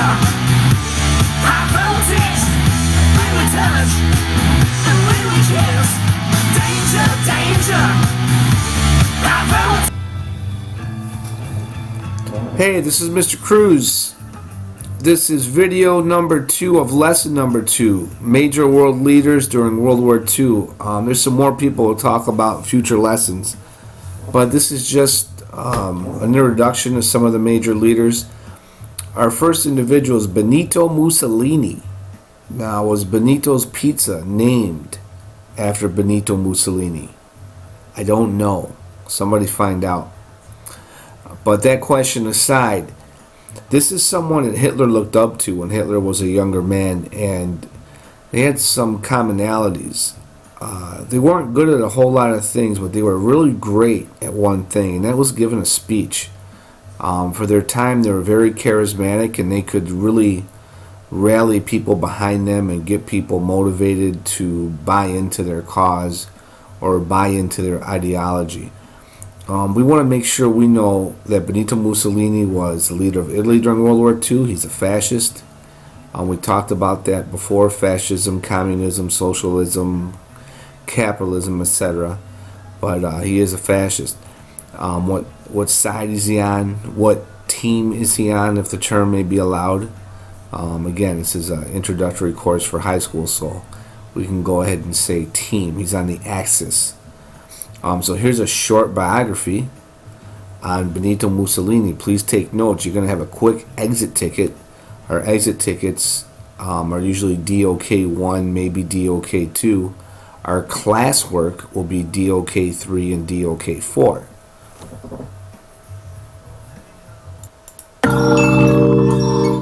High voltage, we would touch, and we would kiss. Danger, danger. High voltage. Hey, this is Mr. Cruz. This is video number 2 of lesson number 2, Major World Leaders During World War II. There's some more people who talk about future lessons, but this is just an introduction to some of the major leaders. Our first individual is Benito Mussolini. Now, was Benito's Pizza named after Benito Mussolini? I don't know. Somebody find out. But that question aside, this is someone that Hitler looked up to when Hitler was a younger man, and they had some commonalities. They weren't good at a whole lot of things, but they were really great at one thing, and that was giving a speech. For their time, they were very charismatic, and they could really rally people behind them and get people motivated to buy into their cause or buy into their ideology. We want to make sure we know that Benito Mussolini was the leader of Italy during World War II. He's a fascist. We talked about that before: fascism, communism, socialism, capitalism, etc. But he is a fascist. What side is he on? What team is he on, if the term may be allowed? Again, this is an introductory course for high school, so we can go ahead and say team. He's on the Axis. So here's a short biography on Benito Mussolini. Please take notes. You're going to have a quick exit ticket. Our exit tickets are usually DOK1, maybe DOK2. Our classwork will be DOK3 and DOK4.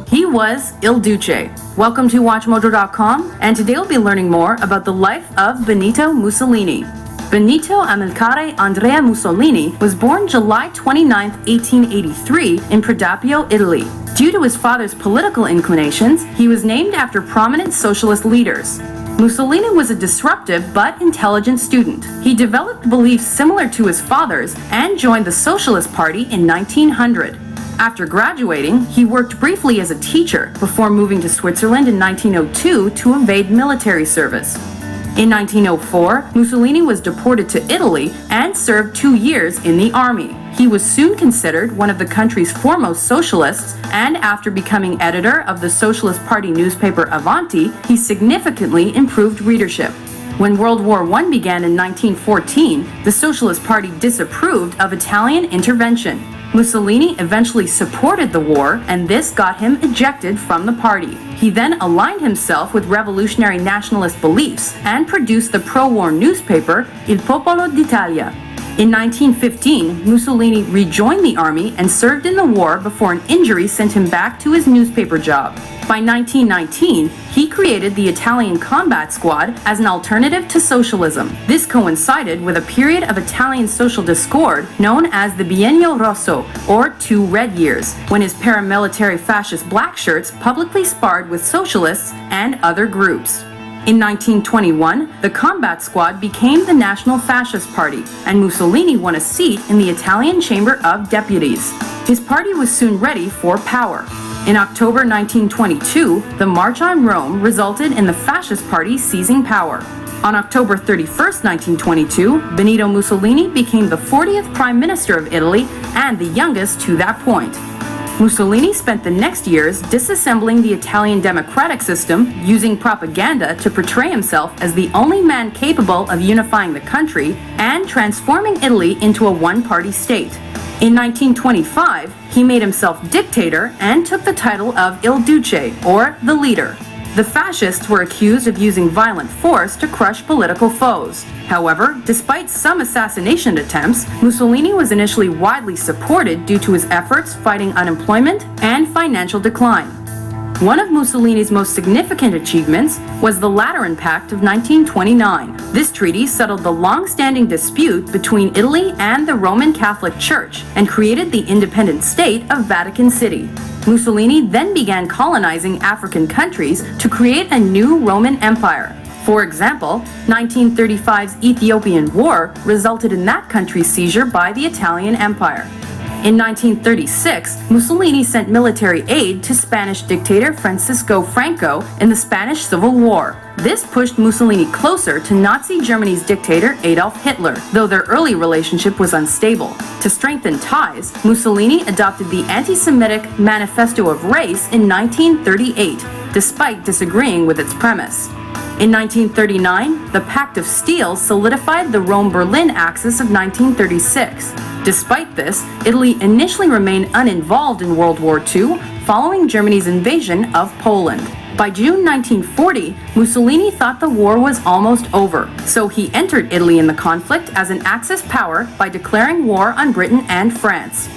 He was Il Duce. Welcome to WatchMojo.com, and today we'll be learning more about the life of Benito Mussolini. Benito Amilcare Andrea Mussolini was born July 29, 1883 in Predappio, Italy. Due to his father's political inclinations, he was named after prominent socialist leaders. Mussolini was a disruptive but intelligent student. He developed beliefs similar to his father's and joined the Socialist Party in 1900. After graduating, he worked briefly as a teacher before moving to Switzerland in 1902 to evade military service. In 1904, Mussolini was deported to Italy and served 2 years in the army. He was soon considered one of the country's foremost socialists, and after becoming editor of the Socialist Party newspaper Avanti, he significantly improved readership. When World War I began in 1914, the Socialist Party disapproved of Italian intervention. Mussolini eventually supported the war, and this got him ejected from the party. He then aligned himself with revolutionary nationalist beliefs and produced the pro-war newspaper Il Popolo d'Italia. In 1915, Mussolini rejoined the army and served in the war before an injury sent him back to his newspaper job. By 1919, he created the Italian Combat Squad as an alternative to socialism. This coincided with a period of Italian social discord known as the Biennio Rosso, or 2 Red Years, when his paramilitary fascist black shirts publicly sparred with socialists and other groups. In 1921, the Combat Squad became the National Fascist Party, and Mussolini won a seat in the Italian Chamber of Deputies. His party was soon ready for power. In October 1922, the March on Rome resulted in the Fascist Party seizing power. On October 31, 1922, Benito Mussolini became the 40th Prime Minister of Italy and the youngest to that point. Mussolini spent the next years disassembling the Italian democratic system, using propaganda to portray himself as the only man capable of unifying the country and transforming Italy into a one-party state. In 1925, he made himself dictator and took the title of Il Duce, or the leader. The fascists were accused of using violent force to crush political foes. However, despite some assassination attempts, Mussolini was initially widely supported due to his efforts fighting unemployment and financial decline. One of Mussolini's most significant achievements was the Lateran Pact of 1929. This treaty settled the long-standing dispute between Italy and the Roman Catholic Church and created the independent state of Vatican City. Mussolini then began colonizing African countries to create a new Roman Empire. For example, 1935's Ethiopian War resulted in that country's seizure by the Italian Empire. In 1936, Mussolini sent military aid to Spanish dictator Francisco Franco in the Spanish Civil War. This pushed Mussolini closer to Nazi Germany's dictator Adolf Hitler, though their early relationship was unstable. To strengthen ties, Mussolini adopted the anti-Semitic Manifesto of Race in 1938, despite disagreeing with its premise. In 1939, the Pact of Steel solidified the Rome-Berlin Axis of 1936. Despite this, Italy initially remained uninvolved in World War II, following Germany's invasion of Poland. By June 1940, Mussolini thought the war was almost over, so he entered Italy in the conflict as an Axis power by declaring war on Britain and France.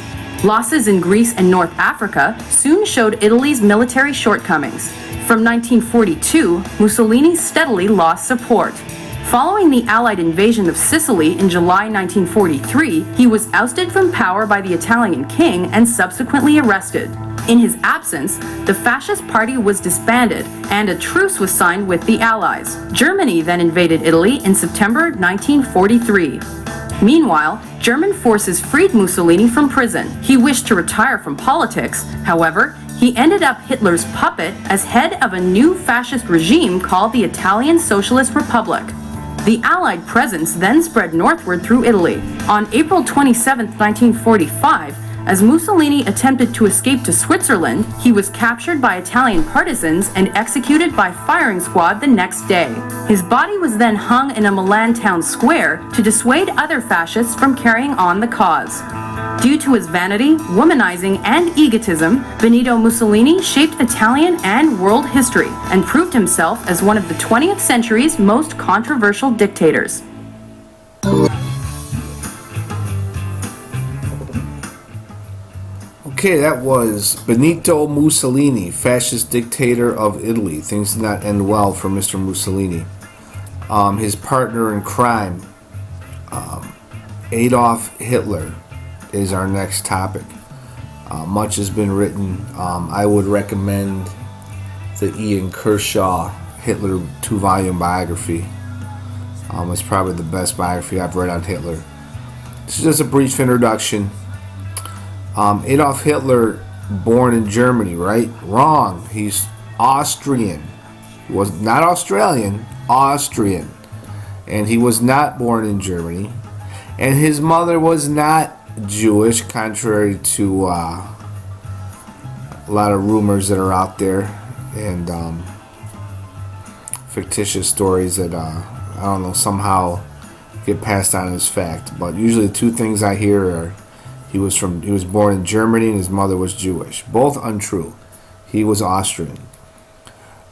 Losses in Greece and North Africa soon showed Italy's military shortcomings. From 1942, Mussolini steadily lost support. Following the Allied invasion of Sicily in July 1943, he was ousted from power by the Italian king and subsequently arrested. In his absence, the fascist party was disbanded and a truce was signed with the Allies. Germany then invaded Italy in September 1943. Meanwhile, German forces freed Mussolini from prison. He wished to retire from politics. However, he ended up Hitler's puppet as head of a new fascist regime called the Italian Socialist Republic. The Allied presence then spread northward through Italy. On April 27, 1945, as Mussolini attempted to escape to Switzerland, he was captured by Italian partisans and executed by firing squad the next day. His body was then hung in a Milan town square to dissuade other fascists from carrying on the cause. Due to his vanity, womanizing, and egotism, Benito Mussolini shaped Italian and world history and proved himself as one of the 20th century's most controversial dictators. Okay, that was Benito Mussolini, fascist dictator of Italy. Things did not end well for Mr. Mussolini. His partner in crime, Adolf Hitler, is our next topic. Much has been written. I would recommend the Ian Kershaw Hitler 2-volume biography. It's probably the best biography I've read on Hitler. This is just a brief introduction. Adolf Hitler, born in Germany, right? Wrong. He's Austrian. He was not Australian, Austrian. And he was not born in Germany. And his mother was not Jewish, contrary to a lot of rumors that are out there and fictitious stories that I don't know, somehow get passed on as fact. But usually the two things I hear are he was born in Germany and his mother was Jewish. Both untrue. He was Austrian.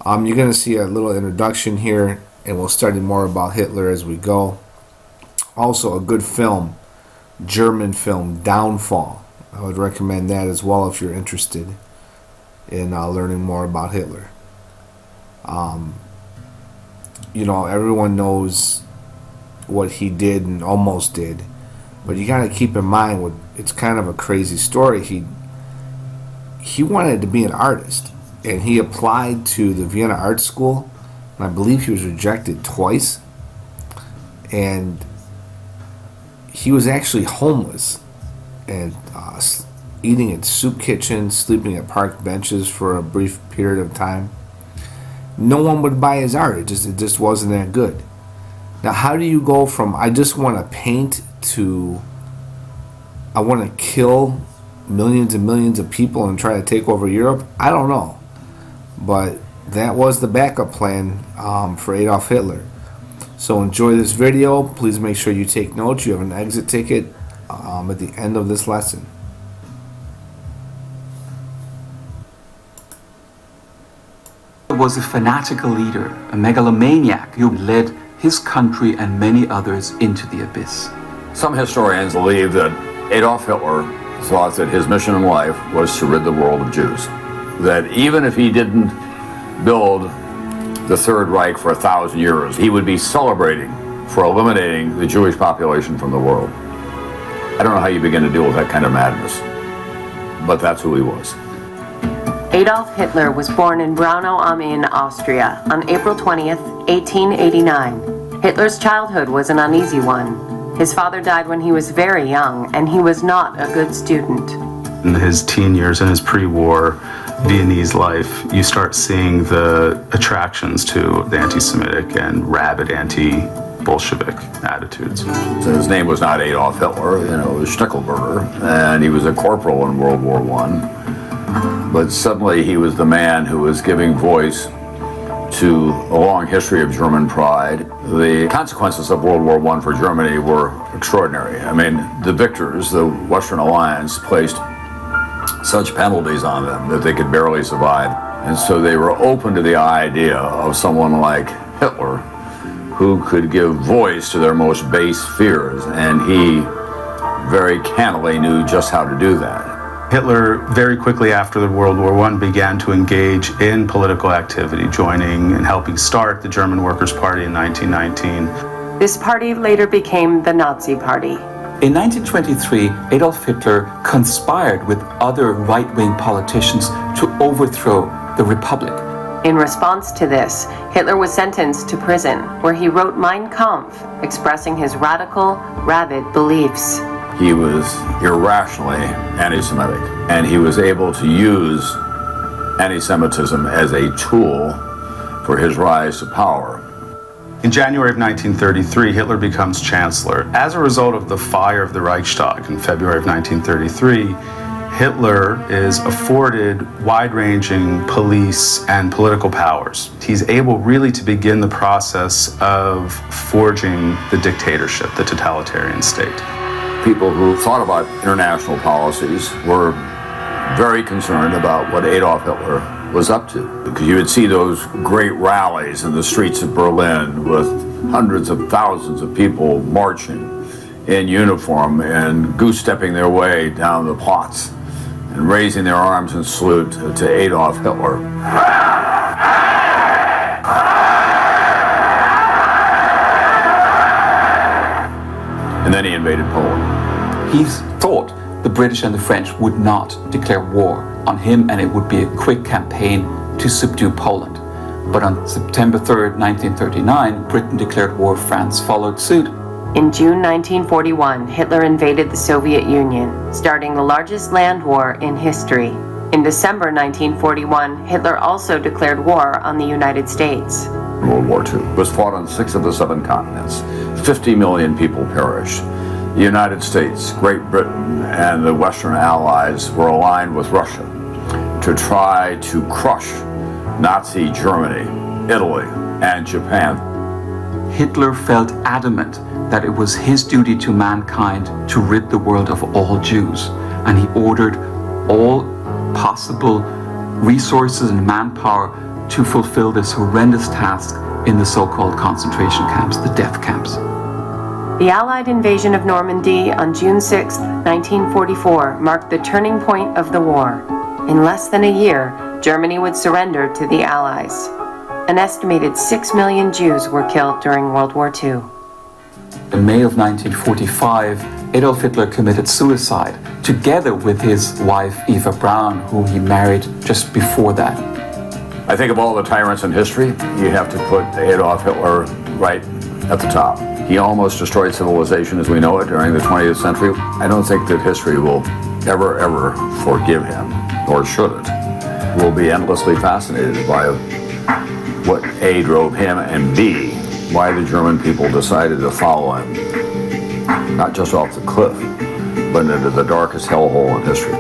You're going to see a little introduction here, and we'll study more about Hitler as we go. Also, a good film, German film, Downfall. I would recommend that as well if you're interested in learning more about Hitler. Everyone knows what he did and almost did, but you got to keep in mind it's kind of a crazy story. He wanted to be an artist, and he applied to the Vienna Art School, and I believe he was rejected twice, and he was actually homeless and eating at soup kitchens, sleeping at park benches for a brief period of time. No one would buy his art. It just wasn't that good. Now, how do you go from I just want to paint to I want to kill millions and millions of people and try to take over Europe? I don't know. But that was the backup plan for Adolf Hitler. So enjoy this video. Please make sure you take notes. You have an exit ticket at the end of this lesson. Was a fanatical leader, a megalomaniac who led his country and many others into the abyss. Some historians believe that Adolf Hitler thought that his mission in life was to rid the world of Jews. That even if he didn't build the Third Reich for 1,000 years, he would be celebrating for eliminating the Jewish population from the world. I don't know how you begin to deal with that kind of madness, but that's who he was. Adolf Hitler was born in Braunau am Inn, Austria, on April 20th, 1889. Hitler's childhood was an uneasy one. His father died when he was very young, and he was not a good student. In his teen years and his pre-war Viennese life, you start seeing the attractions to the anti-Semitic and rabid anti-Bolshevik attitudes. So his name was not Adolf Hitler, it was Schnickelberger, and he was a corporal in World War I. But suddenly he was the man who was giving voice to a long history of German pride. The consequences of World War I for Germany were extraordinary. I mean, the victors, the Western Alliance, placed such penalties on them that they could barely survive. And so they were open to the idea of someone like Hitler who could give voice to their most base fears, and he very cannily knew just how to do that. Hitler, very quickly after the World War I, began to engage in political activity, joining and helping start the German Workers' Party in 1919. This party later became the Nazi Party. In 1923, Adolf Hitler conspired with other right-wing politicians to overthrow the Republic. In response to this, Hitler was sentenced to prison, where he wrote Mein Kampf, expressing his radical, rabid beliefs. He was irrationally anti-Semitic, and he was able to use anti-Semitism as a tool for his rise to power. In January of 1933, Hitler becomes chancellor. As a result of the fire of the Reichstag in February of 1933, Hitler is afforded wide-ranging police and political powers. He's able really to begin the process of forging the dictatorship, the totalitarian state. People who thought about international policies were very concerned about what Adolf Hitler was up to. Because you would see those great rallies in the streets of Berlin with hundreds of thousands of people marching in uniform and goose-stepping their way down the Platz and raising their arms in salute to Adolf Hitler. And then he invaded Poland. He thought the British and the French would not declare war on him, and it would be a quick campaign to subdue Poland. But on September 3rd, 1939, Britain declared war. France followed suit. In June 1941, Hitler invaded the Soviet Union, starting the largest land war in history. In December 1941, Hitler also declared war on the United States. World War II was fought on 6 of the 7 continents. 50 million people perished. The United States, Great Britain, and the Western Allies were aligned with Russia to try to crush Nazi Germany, Italy, and Japan. Hitler felt adamant that it was his duty to mankind to rid the world of all Jews, and he ordered all possible resources and manpower to fulfill this horrendous task in the so-called concentration camps, the death camps. The Allied invasion of Normandy on June 6, 1944, marked the turning point of the war. In less than a year, Germany would surrender to the Allies. An estimated 6 million Jews were killed during World War II. In May of 1945, Adolf Hitler committed suicide, together with his wife Eva Braun, who he married just before that. I think of all the tyrants in history, you have to put Adolf Hitler right at the top. He almost destroyed civilization as we know it during the 20th century. I don't think that history will ever forgive him, or should it. We'll be endlessly fascinated by what A, drove him, and B, why the German people decided to follow him, not just off the cliff, but into the darkest hellhole in history.